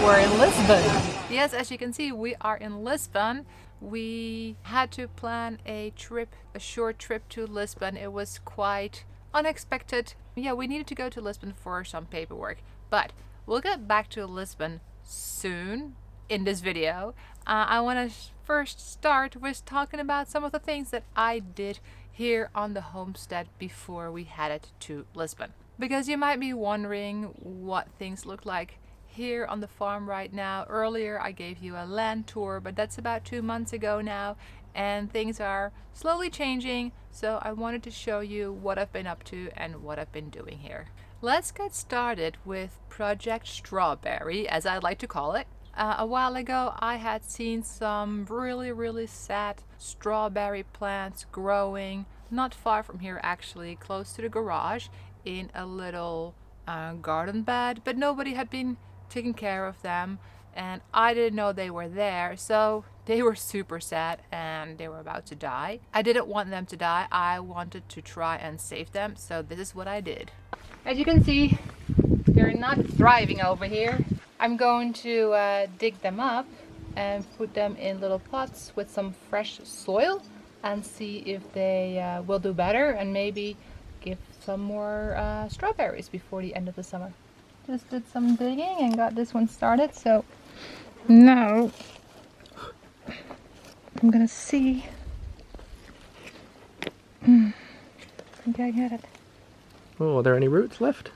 we're in Lisbon. Yes, as you can see, we are in Lisbon. We had to plan a trip, a short trip to Lisbon. It was quite unexpected. Yeah, we needed to go to Lisbon for some paperwork, but we'll get back to Lisbon soon in this video. I want to first start with talking about some of the things that I did here on the homestead before we headed to Lisbon. Because you might be wondering what things look like here on the farm right now. Earlier I gave you a land tour, but that's about 2 months ago now, and things are slowly changing, so I wanted to show you what I've been up to and what I've been doing here. Let's get started with Project Strawberry, as I like to call it. A while ago I had seen some really sad strawberry plants growing not far from here, actually close to the garage, in a little garden bed, but nobody had been taking care of them, and I didn't know they were there, so they were super sad and they were about to die. I didn't want them to die. I wanted to try and save them, so this is what I did. As you can see, they're not thriving over here. I'm going to dig them up and put them in little pots with some fresh soil and see if they will do better and maybe give some more strawberries before the end of the summer. Just did some digging and got this one started, so now I'm gonna see. I think I get it. Oh, are there any roots left?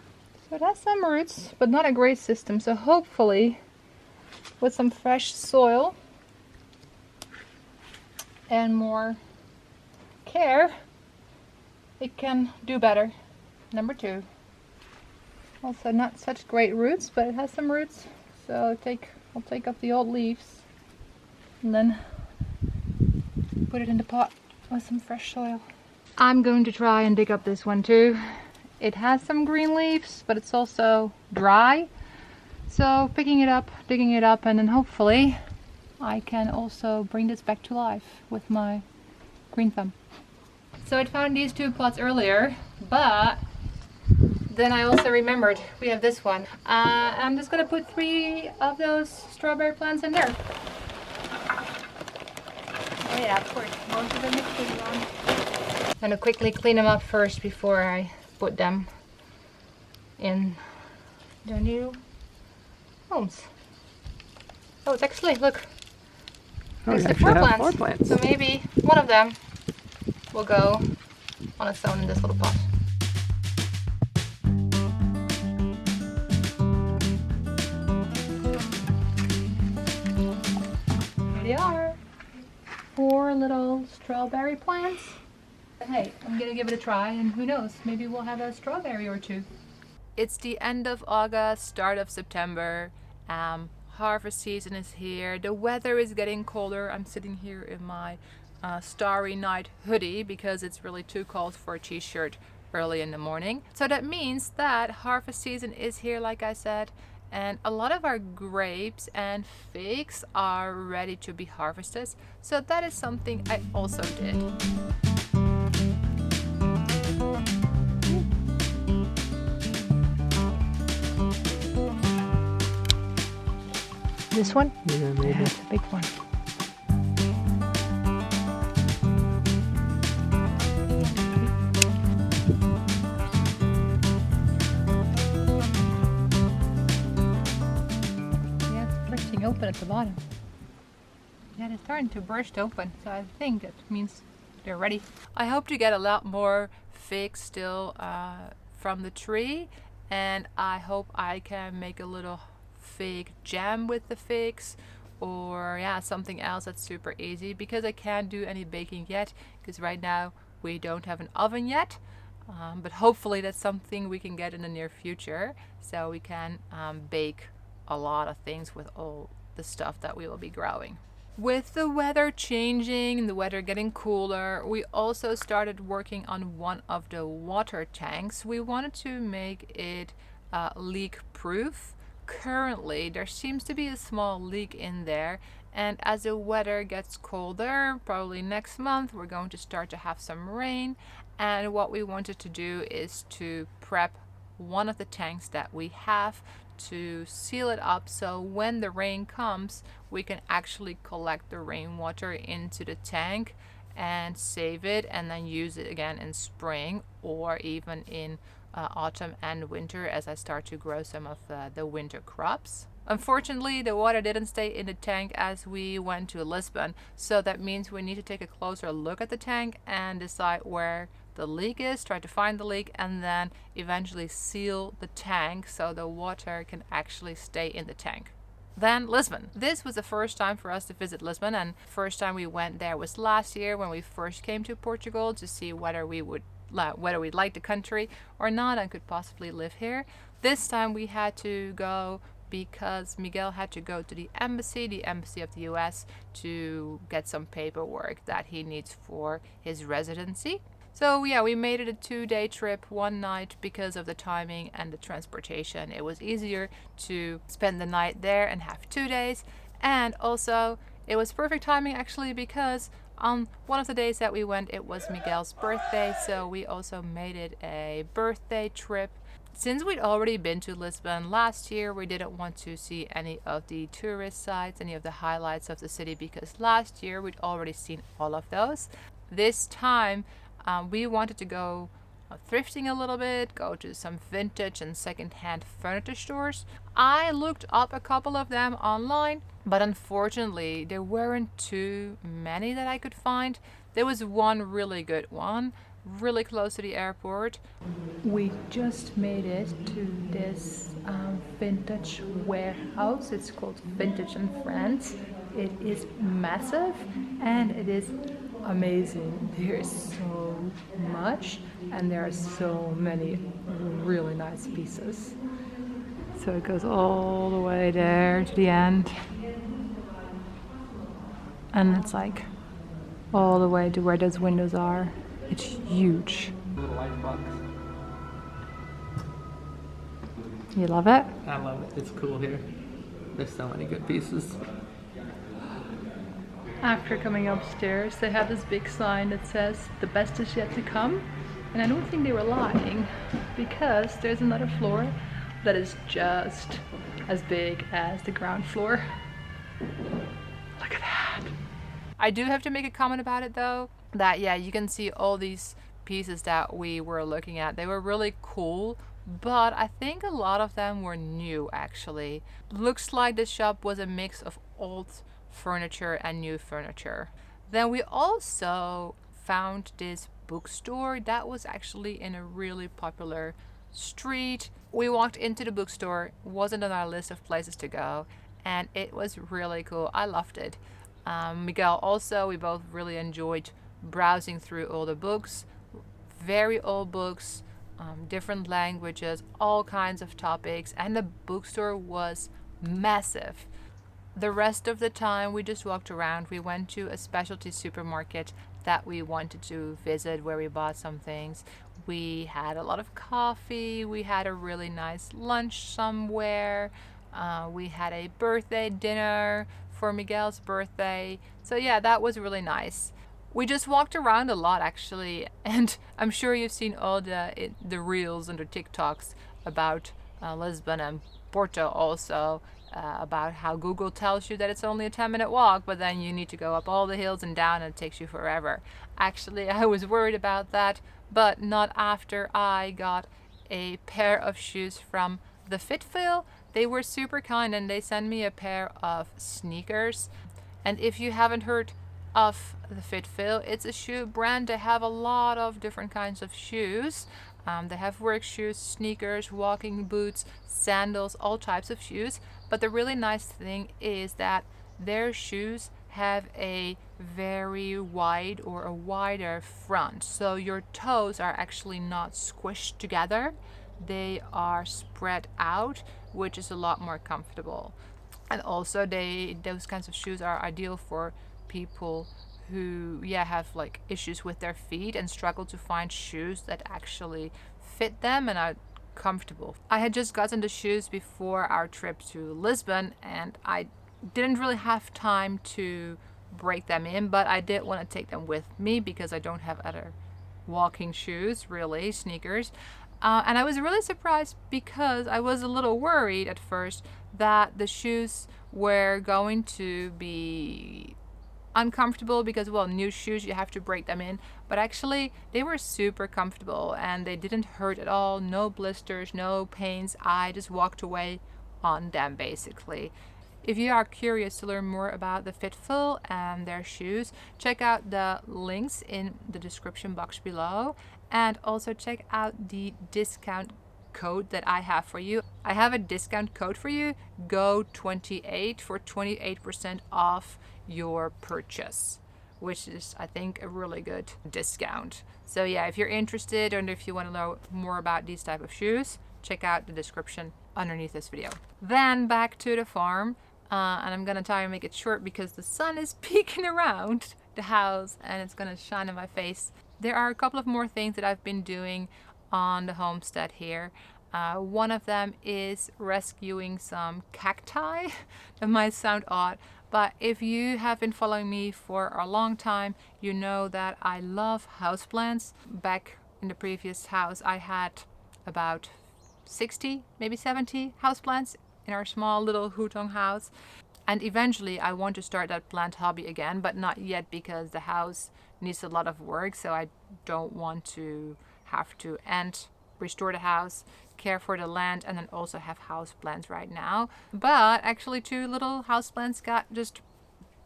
So it has some roots, but not a great system, so hopefully with some fresh soil and more care it can do better. Number 2. Also not such great roots, but it has some roots, so I'll take off the old leaves and then put it in the pot with some fresh soil. I'm going to try and dig up this one too. It has some green leaves, but it's also dry, so picking it up, digging it up, and then hopefully I can also bring this back to life with my green thumb. So I found these 2 pots earlier, but then I also remembered we have this one. I'm just gonna put 3 of those strawberry plants in there. Oh yeah, of course, most of them are clean ones. I'm gonna quickly clean them up first before I put them in the new homes. Oh, it's actually, look, there's the 4 plants. So maybe one of them will go on its own in this little pot. Here they are. 4 little strawberry plants. Hey, I'm gonna give it a try, and who knows, maybe we'll have a strawberry or 2. It's the end of August, start of September. Harvest season is here. The weather is getting colder. I'm sitting here in my Starry Night hoodie because it's really too cold for a t-shirt early in the morning. So that means that harvest season is here, like I said, and a lot of our grapes and figs are ready to be harvested. So that is something I also did. This one? Yeah, maybe. Yeah, it's a big one. Yeah, it's bursting open at the bottom. Yeah, they're starting to burst open, so I think that means they're ready. I hope to get a lot more figs still from the tree, and I hope I can make a little fig jam with the figs, or yeah, something else that's super easy, because I can't do any baking yet because right now we don't have an oven yet, but hopefully that's something we can get in the near future, so we can bake a lot of things with all the stuff that we will be growing. With the weather changing, the weather getting cooler, we also started working on one of the water tanks. We wanted to make it leak proof. Currently there seems to be a small leak in there, and as the weather gets colder, probably next month, we're going to start to have some rain, and what we wanted to do is to prep one of the tanks that we have to seal it up so when the rain comes, we can actually collect the rainwater into the tank and save it and then use it again in spring or even in autumn and winter as I start to grow some of the winter crops. Unfortunately, the water didn't stay in the tank as we went to Lisbon, so that means we need to take a closer look at the tank and decide where the leak is, try to find the leak, and then eventually seal the tank so the water can actually stay in the tank. Then Lisbon. This was the first time for us to visit Lisbon, and first time we went there was last year when we first came to Portugal to see whether we'd like the country or not and could possibly live here. This time we had to go because Miguel had to go to the embassy of the US, to get some paperwork that he needs for his residency. So yeah, we made it a 2-day trip, 1 night because of the timing and the transportation. It was easier to spend the night there and have 2 days. And also it was perfect timing actually because on one of the days that we went, it was Miguel's birthday. So we also made it a birthday trip. Since we'd already been to Lisbon last year, we didn't want to see any of the tourist sites, any of the highlights of the city, because last year we'd already seen all of those. This time, we wanted to go thrifting a little bit, go to some vintage and second-hand furniture stores. I looked up a couple of them online, but unfortunately there weren't too many that I could find. There was one really good one, really close to the airport. We just made it to this vintage warehouse. It's called Vintage in France. It is massive and it is amazing. There's so much and there are so many really nice pieces. So it goes all the way there to the end, and it's like all the way to where those windows are. It's huge. Little light box. You love it? I love it. It's cool here. There's so many good pieces. After coming upstairs, they have this big sign that says the best is yet to come, and I don't think they were lying, because there's another floor that is just as big as the ground floor. Look at that. I do have to make a comment about it though, that yeah, you can see all these pieces that we were looking at. They were really cool, but I think a lot of them were new actually. Looks like the shop was a mix of old furniture and new furniture. Then we also found this bookstore that was actually in a really popular street. We walked into the bookstore, wasn't on our list of places to go, and it was really cool. I loved it. Miguel also, we both really enjoyed browsing through all the books, very old books, different languages, all kinds of topics, and the bookstore was massive. The rest of the time we just walked around. We went to a specialty supermarket that we wanted to visit where we bought some things. We had a lot of coffee. We had a really nice lunch somewhere. We had a birthday dinner for Miguel's birthday. So yeah, that was really nice. We just walked around a lot actually, and I'm sure you've seen all the reels and the TikToks about Lisbon and Porto also, about how Google tells you that it's only a 10-minute walk, but then you need to go up all the hills and down and it takes you forever. Actually, I was worried about that, but not after I got a pair of shoes from the Fitville. They were super kind and they sent me a pair of sneakers. And if you haven't heard of the Fitville, it's a shoe brand. They have a lot of different kinds of shoes. They have work shoes, sneakers, walking boots, sandals, all types of shoes. But the really nice thing is that their shoes have a very wide or a wider front. So your toes are actually not squished together. They are spread out, which is a lot more comfortable. And also those kinds of shoes are ideal for people who have like issues with their feet and struggle to find shoes that actually fit them and are comfortable. I had just gotten the shoes before our trip to Lisbon and I didn't really have time to break them in, but I did want to take them with me because I don't have other walking shoes, really, sneakers. And I was really surprised because I was a little worried at first that the shoes were going to be uncomfortable because, well, new shoes, you have to break them in, but actually they were super comfortable and they didn't hurt at all. No blisters, no pains. I just walked away on them basically. If you are curious to learn more about the Fitville and their shoes, check out the links in the description box below, and also check out the discount code that I have for you. I have a discount code for you, GO28, for 28% off your purchase, which is, I think, a really good discount. So yeah, if you're interested and if you want to know more about these type of shoes, check out the description underneath this video. Then back to the farm, and I'm gonna try and make it short because the sun is peeking around the house and it's gonna shine in my face. There are a couple of more things that I've been doing on the homestead here. One of them is rescuing some cacti. That might sound odd, but if you have been following me for a long time, you know that I love houseplants. Back in the previous house, I had about 60, maybe 70 houseplants in our small little hutong house. And eventually I want to start that plant hobby again, but not yet because the house needs a lot of work, so I don't want to have to restore the house, care for the land, and then also have house plants right now. But actually 2 little house plants got just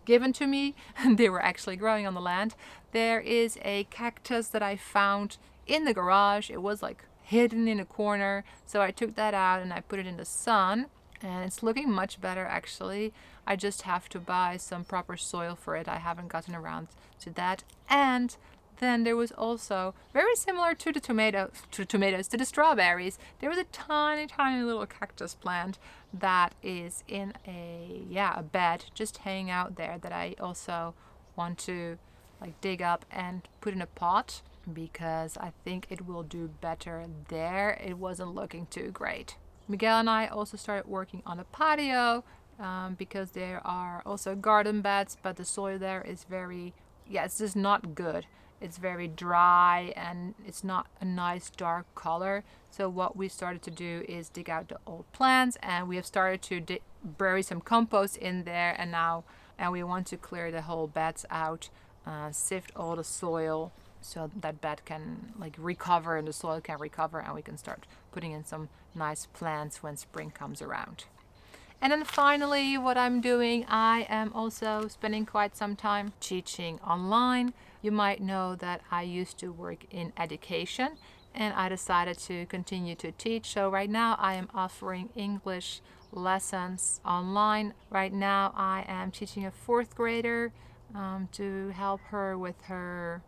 given to me and they were actually growing on the land. There is a cactus that I found in the garage. It was like hidden in a corner, so I took that out and I put it in the sun, and it's looking much better actually. I just have to buy some proper soil for it. I haven't gotten around to that. And then there was also, very similar to the to the strawberries, there was a tiny little cactus plant that is in a bed just hanging out there that I also want to like dig up and put in a pot because I think it will do better there. It wasn't looking too great. Miguel and I also started working on the patio because there are also garden beds, but the soil there is it's just not good. It's very dry and it's not a nice dark color. So what we started to do is dig out the old plants, and we have started to bury some compost in there, and we want to clear the whole beds out, sift all the soil so that bed can like recover and the soil can recover, and we can start putting in some nice plants when spring comes around. And then finally, what I'm doing, I am also spending quite some time teaching online. You might know that I used to work in education and I decided to continue to teach. So right now I am offering English lessons online. Right now I am teaching a 4th grader to help her with her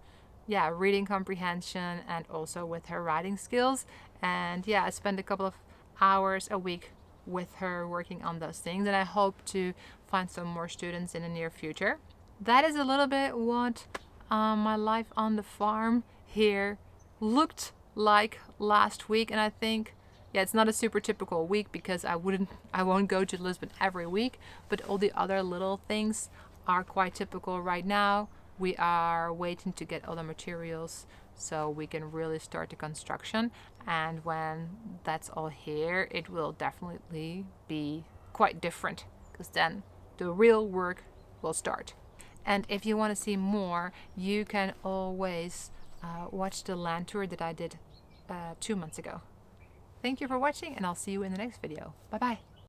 reading comprehension and also with her writing skills. And I spend a couple of hours a week with her working on those things, and I hope to find some more students in the near future. That is a little bit what my life on the farm here looked like last week, and I think it's not a super typical week because I won't go to Lisbon every week, but all the other little things are quite typical right now. We are waiting to get all the materials so we can really start the construction, and when that's all here, it will definitely be quite different because then the real work will start. And if you want to see more, you can always watch the land tour that I did 2 months ago. Thank you for watching, and I'll see you in the next video. Bye bye.